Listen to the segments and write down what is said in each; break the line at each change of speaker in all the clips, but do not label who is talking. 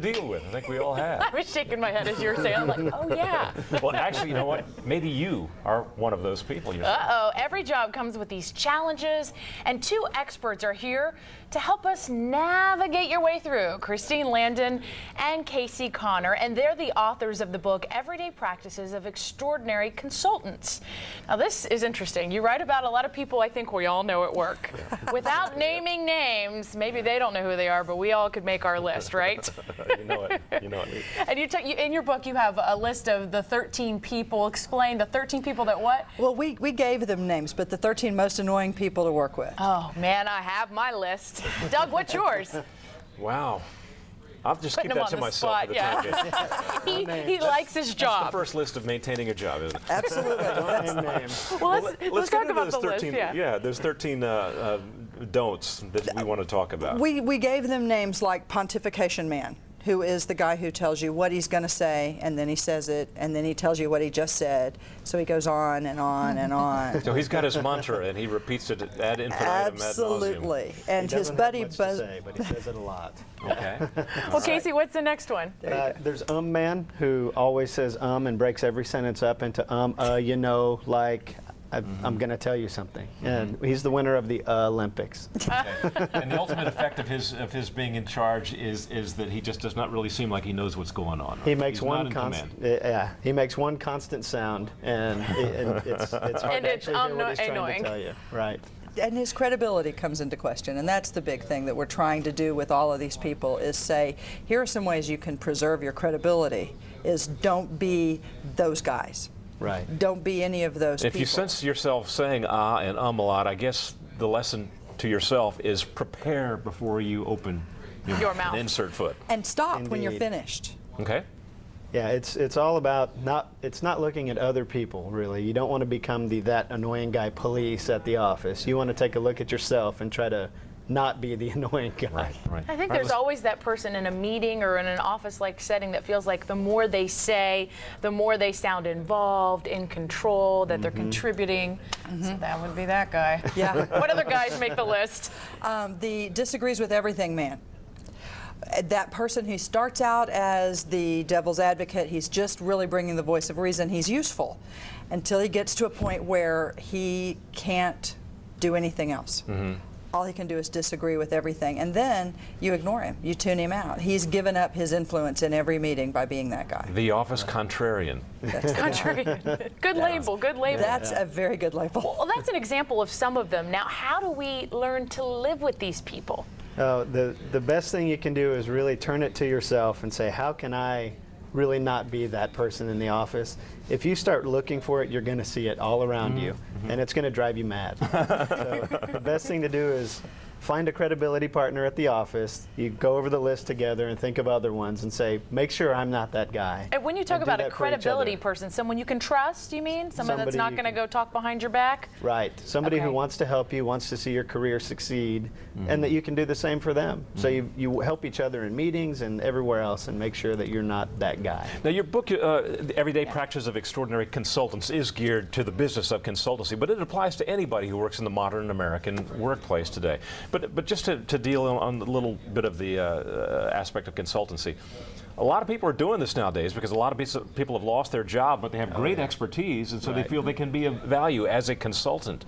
deal with. I think we all have.
I was shaking my head as you were saying. I'm like, oh yeah.
Well, actually, you know what? Maybe you are one of those people.
Uh-oh. Every job comes with these challenges, and two experts are here to help us navigate your way through. Christine Lambden and Casey Connor, and they're the authors of the book, Everyday Practices of Extraordinary Consultants. Now, this is interesting. You write about a lot of people I think we all know at work. Without naming names, maybe they don't know who they are, but we all could make our list, right?
You know it. You know it.
And in your book, you have a list of the 13 people. Explain the 13 people that what?
Well, we gave them names, but the 13 most annoying people to work with.
Oh, man, I have my list. Doug, what's yours?
Wow. I'll just keep that to myself for the time being.
He likes his job.
That's the first list of maintaining a job, isn't it?
Absolutely.
Well, let's talk about the
13,
list.
Yeah, there's 13 don'ts that we want to talk about.
We gave them names like Pontification Man, who is the guy who tells you what he's going to say, and then he says it, and then he tells you what he just said. So he goes on and on and on.
So he's got his mantra, and he repeats it ad infinitum, ad nauseum.
Absolutely. And his buddy
Buzz. But he says it a lot.
Okay.
Well, Casey, what's the next one?
There's Man, who always says and breaks every sentence up into you know, like. I'm going to tell you something. And he's the winner of the Olympics.
Okay. And the ultimate effect of his being in charge is that he just does not really seem like he knows what's going on. Right?
He makes
He's
one constant. Yeah, he makes one constant sound, and it's hard to actually hear what he's trying to tell you. Right.
And his credibility comes into question, and that's the big thing that we're trying to do with all of these people is say, here are some ways you can preserve your credibility, is don't be those guys.
Right.
Don't be any of those
If
people.
you sense yourself saying and a lot, I guess the lesson to yourself is prepare before you open
your mouth.
And insert foot.
And stop when you're
Indeed.
finished.
Okay.
Yeah, it's all about it's not looking at other people, really. You don't want to become that annoying guy police at the office. You want to take a look at yourself and try to not be the annoying guy.
Right.
I think there's always that person in a meeting or in an office-like setting that feels like the more they say, the more they sound involved, in control, that they're contributing. So that would be that guy.
Yeah.
What other guys make the list?
The disagrees with everything man. That person who starts out as the devil's advocate, he's just really bringing the voice of reason. He's useful until he gets to a point where he can't do anything else. All he can do is disagree with everything, and then you ignore him. You tune him out. He's given up his influence in every meeting by being that guy.
The office contrarian.
That's
Contrarian. Good label, good label.
That's a very good label.
Well, that's an example of some of them. Now, how do we learn to live with these people?
The best thing you can do is really turn it to yourself and say, how can I really not be that person in the office? If you start looking for it, you're going to see it all around you, and it's going to drive you mad. So the best thing to do is find a credibility partner at the office. You go over the list together and think of other ones and say, make sure I'm not that guy.
And when you talk
And do
about a
that for each
credibility
other.
person, someone you can trust, you mean? Someone that's
Somebody
not
you
going to
can-
go talk behind your back?
Right. Somebody
Okay.
who wants to help you, wants to see your career succeed, and that you can do the same for them. So you help each other in meetings and everywhere else and make sure that you're not that guy.
Now, your book, The Everyday Practices of Extraordinary Consultants, is geared to the business of consultancy, but it applies to anybody who works in the modern American workplace today. But just to deal on a little bit of the aspect of consultancy, a lot of people are doing this nowadays because a lot of people have lost their job, but they have great expertise, and so they feel they can be of value as a consultant.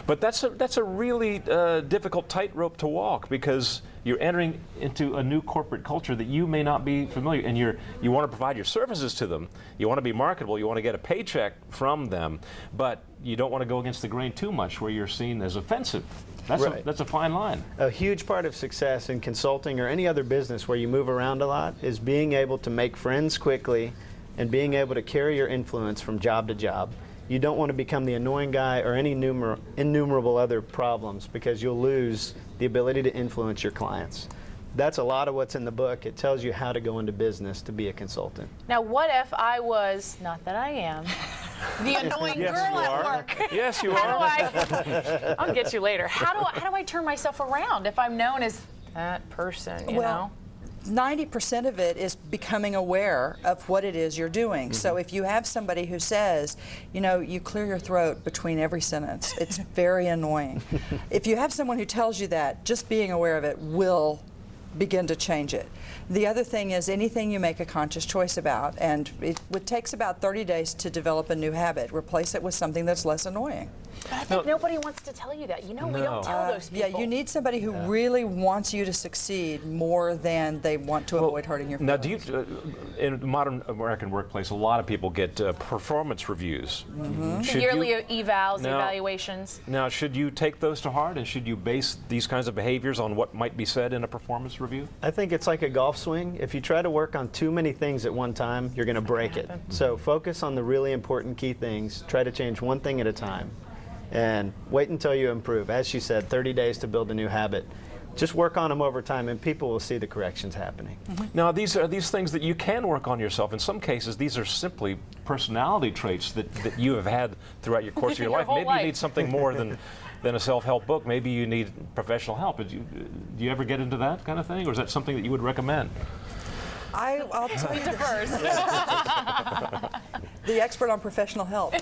But that's a really difficult tightrope to walk, because you're entering into a new corporate culture that you may not be familiar, and you want to provide your services to them. You want to be marketable. You want to get a paycheck from them, but you don't want to go against the grain too much, where you're seen as offensive. That's a fine line.
A huge part of success in consulting or any other business where you move around a lot is being able to make friends quickly and being able to carry your influence from job to job. You don't want to become the annoying guy or any innumerable other problems, because you'll lose the ability to influence your clients. That's a lot of what's in the book. It tells you how to go into business to be a consultant.
Now, what if I was, not that I am, the annoying
Yes,
girl
you
at
are.
work?
Yes, you
How
are.
do I, I'll get you later. How do I turn myself around if I'm known as that person, you know?
90% of it is becoming aware of what it is you're doing. So if you have somebody who says, you know, you clear your throat between every sentence, it's very annoying. If you have someone who tells you that, just being aware of it will begin to change it. The other thing is anything you make a conscious choice about, and it takes about 30 days to develop a new habit. Replace it with something that's less annoying.
But I think nobody wants to tell you that. You know, we don't tell those people.
Yeah, you need somebody who really wants you to succeed more than they want to avoid hurting your
Now,
feelings.
do you, in the modern American workplace, a lot of people get performance reviews. Should
Yearly
you-
evals,
Now-
evaluations.
Now, should you take those to heart, and should you base these kinds of behaviors on what might be said in a performance review?
I think it's like a golf swing. If you try to work on too many things at one time, you're going to break it. So focus on the really important key things. Try to change one thing at a time. And wait until you improve. As she said, 30 days to build a new habit. Just work on them over time, and people will see the corrections happening.
Now, these are these things that you can work on yourself. In some cases, these are simply personality traits that you have had throughout your course of your
Your
life.
whole
Maybe
life.
you need something more than a self-help book. Maybe you need professional help. Do you ever get into that kind of thing, or is that something that you would recommend?
I'll tell you
First.
the expert on professional help.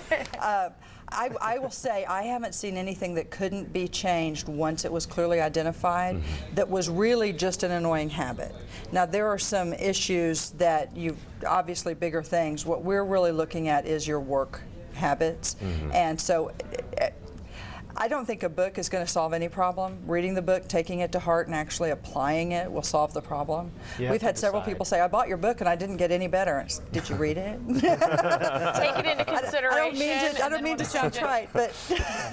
I will say I haven't seen anything that couldn't be changed once it was clearly identified that was really just an annoying habit. Now, there are some issues that obviously bigger things. What we're really looking at is your work habits. And so I don't think a book is going to solve any problem. Reading the book, taking it to heart, and actually applying it will solve the problem.
You have
We've
to
had several
decide.
people say, I bought your book and I didn't get any better. Did you read it?
Take it into consideration.
I don't mean to sound trite, but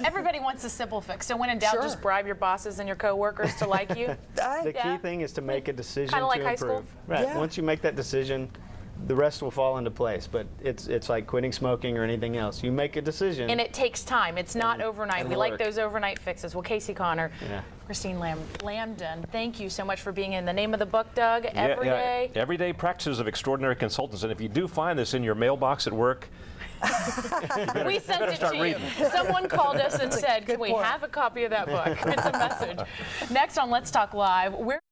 Everybody wants a simple fix. So when in doubt,
Sure.
just bribe your bosses and your coworkers to like you.
The
Yeah.
key thing is to make a decision
Kinda like
to
high
improve.
school?
Right.
Yeah.
Once you make that decision, the rest will fall into place. But it's like quitting smoking or anything else. You make a decision.
And it takes time. It's not overnight.
and
We like
work.
those overnight fixes. Well, Casey Connor,
Yeah.
Christine Lambden, thank you so much for being in. The name of the book, Doug, Everyday.
Everyday Practices of Extraordinary Consultants. And if you do find this in your mailbox at work,
We sent it to
start
you.
reading.
Someone called us and said,
good
can we
point.
have a copy of that book? It's a message. Next on Let's Talk Live, we're